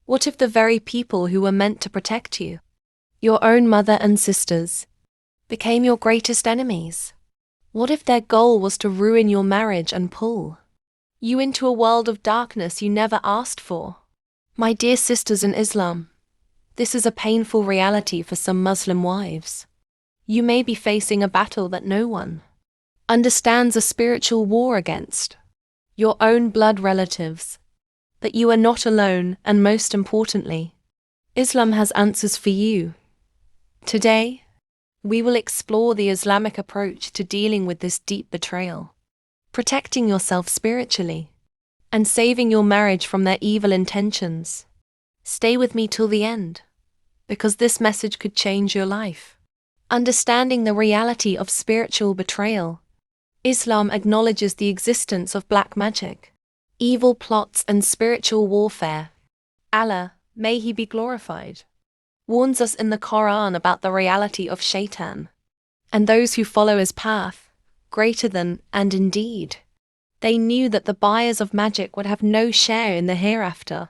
What if the very people who were meant to protect you, your own mother and sisters, became your greatest enemies? What if their goal was to ruin your marriage and pull you into a world of darkness you never asked for? My dear sisters in Islam, this is a painful reality for some Muslim wives. You may be facing a battle that no one understands, a spiritual war against your own blood relatives. But you are not alone, and most importantly, Islam has answers for you. Today, we will explore the Islamic approach to dealing with this deep betrayal, protecting yourself spiritually, and saving your marriage from their evil intentions. Stay with me till the end, because this message could change your life. Understanding the reality of spiritual betrayal, Islam acknowledges the existence of black magic, evil plots and spiritual warfare. Allah, may He be glorified, warns us in the Qur'an about the reality of Shaitan, and those who follow his path, greater than, and indeed, they knew that the buyers of magic would have no share in the hereafter.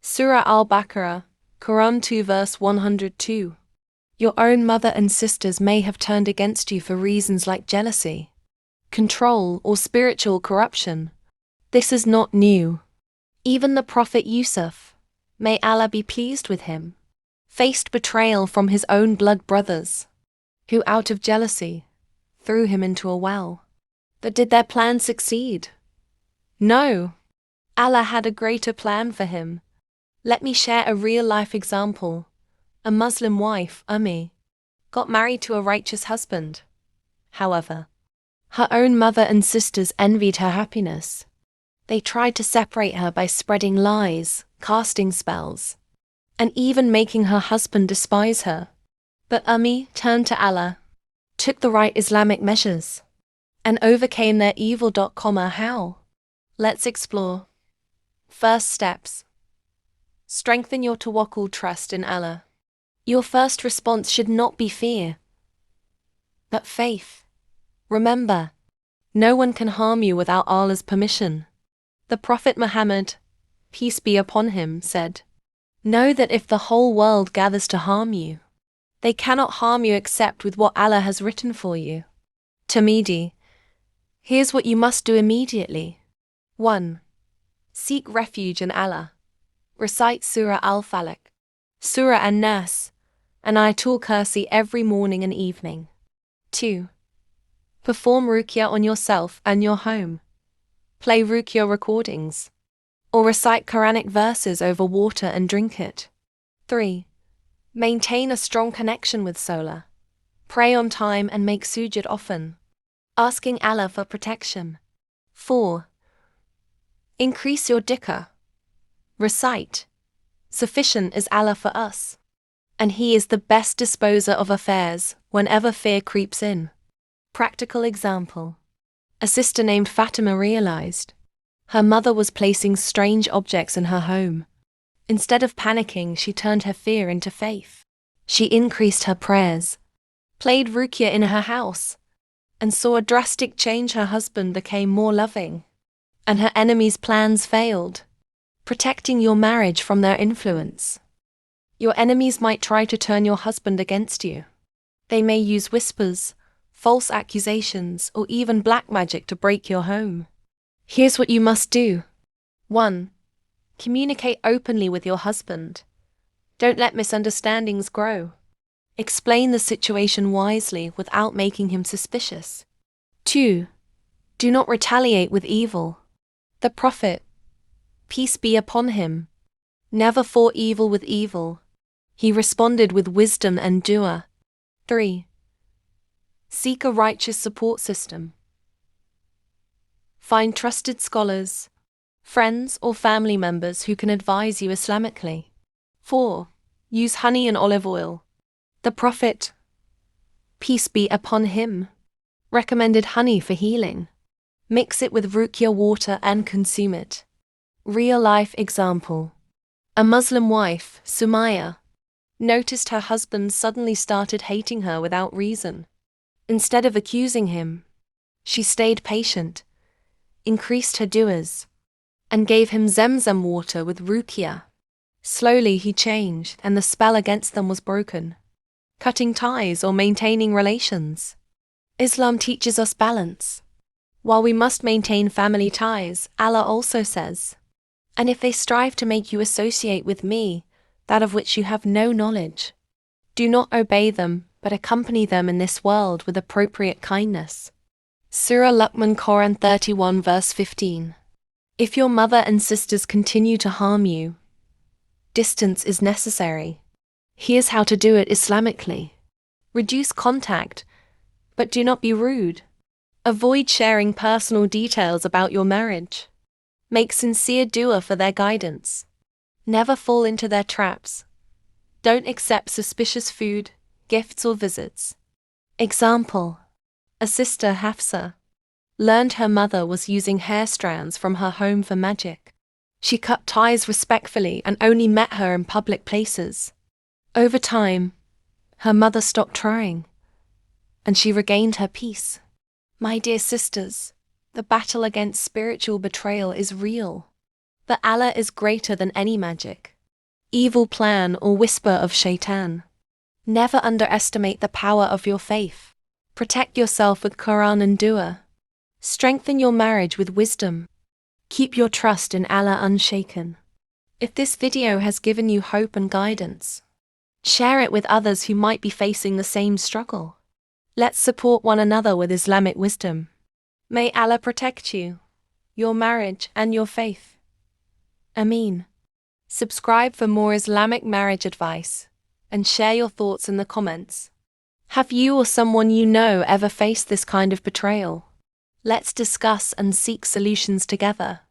Surah Al-Baqarah, Quran 2 verse 102. Your own mother and sisters may have turned against you for reasons like jealousy, control, or spiritual corruption. This is not new. Even the Prophet Yusuf, may Allah be pleased with him, faced betrayal from his own blood brothers, who out of jealousy, threw him into a well. But did their plan succeed? No. Allah had a greater plan for him. Let me share a real-life example. A Muslim wife, got married to a righteous husband. However, her own mother and sisters envied her happiness. They tried to separate her by spreading lies, casting spells, and even making her husband despise her. But turned to Allah, took the right Islamic measures, and overcame their evil. How? Let's explore. First steps. Strengthen your tawakkul, trust in Allah. Your first response should not be fear, but faith. Remember, no one can harm you without Allah's permission. The Prophet Muhammad, peace be upon him, said, "Know that if the whole world gathers to harm you, they cannot harm you except with what Allah has written for you." Tamidi, here's what you must do immediately. 1. Seek refuge in Allah. Recite Surah Al-Falaq, Surah An-Nas, and Ayatul Kursi every morning and evening. 2. Perform ruqya on yourself and your home. Play ruqya recordings, or recite Quranic verses over water and drink it. 3. Maintain a strong connection with Solar. Pray on time and make sujud often, asking Allah for protection. 4. Increase your dhikr. Recite, "Sufficient is Allah for us, and He is the best disposer of affairs whenever fear creeps in." Practical example. A sister named Fatima realized her mother was placing strange objects in her home. Instead of panicking, she turned her fear into faith. She increased her prayers, played ruqya in her house, and saw a drastic change. Her husband became more loving, and her enemies' plans failed. Protecting your marriage from their influence. Your enemies might try to turn your husband against you. They may use whispers, false accusations, or even black magic to break your home. Here's what you must do. 1. Communicate openly with your husband. Don't let misunderstandings grow. Explain the situation wisely without making him suspicious. 2. Do not retaliate with evil. The Prophet, peace be upon him, never fought evil with evil. He responded with wisdom and dua. 3. Seek a righteous support system. Find trusted scholars, friends or family members who can advise you Islamically. 4. Use honey and olive oil. The Prophet, peace be upon him, recommended honey for healing. Mix it with ruqya water and consume it. Real-life example. A Muslim wife, Sumaya, noticed her husband suddenly started hating her without reason. Instead of accusing him, she stayed patient, increased her du'as, and gave him Zemzem water with ruqya. Slowly he changed, and the spell against them was broken. Cutting ties or maintaining relations. Islam teaches us balance. While we must maintain family ties, Allah also says, "And if they strive to make you associate with me, that of which you have no knowledge, do not obey them, but accompany them in this world with appropriate kindness." Surah Luqman, Quran 31 verse 15. If your mother and sisters continue to harm you, distance is necessary. Here's how to do it Islamically. Reduce contact, but do not be rude. Avoid sharing personal details about your marriage. Make sincere dua for their guidance. Never fall into their traps. Don't accept suspicious food, gifts or visits. Example: a sister, Hafsa, learned her mother was using hair strands from her home for magic. She cut ties respectfully and only met her in public places. Over time, her mother stopped trying, and she regained her peace. My dear sisters, the battle against spiritual betrayal is real. But Allah is greater than any magic, evil plan or whisper of shaitan. Never underestimate the power of your faith. Protect yourself with Qur'an and dua. Strengthen your marriage with wisdom. Keep your trust in Allah unshaken. If this video has given you hope and guidance, share it with others who might be facing the same struggle. Let's support one another with Islamic wisdom. May Allah protect you, your marriage and your faith. Ameen. Subscribe for more Islamic marriage advice and share your thoughts in the comments. Have you or someone you know ever faced this kind of betrayal? Let's discuss and seek solutions together.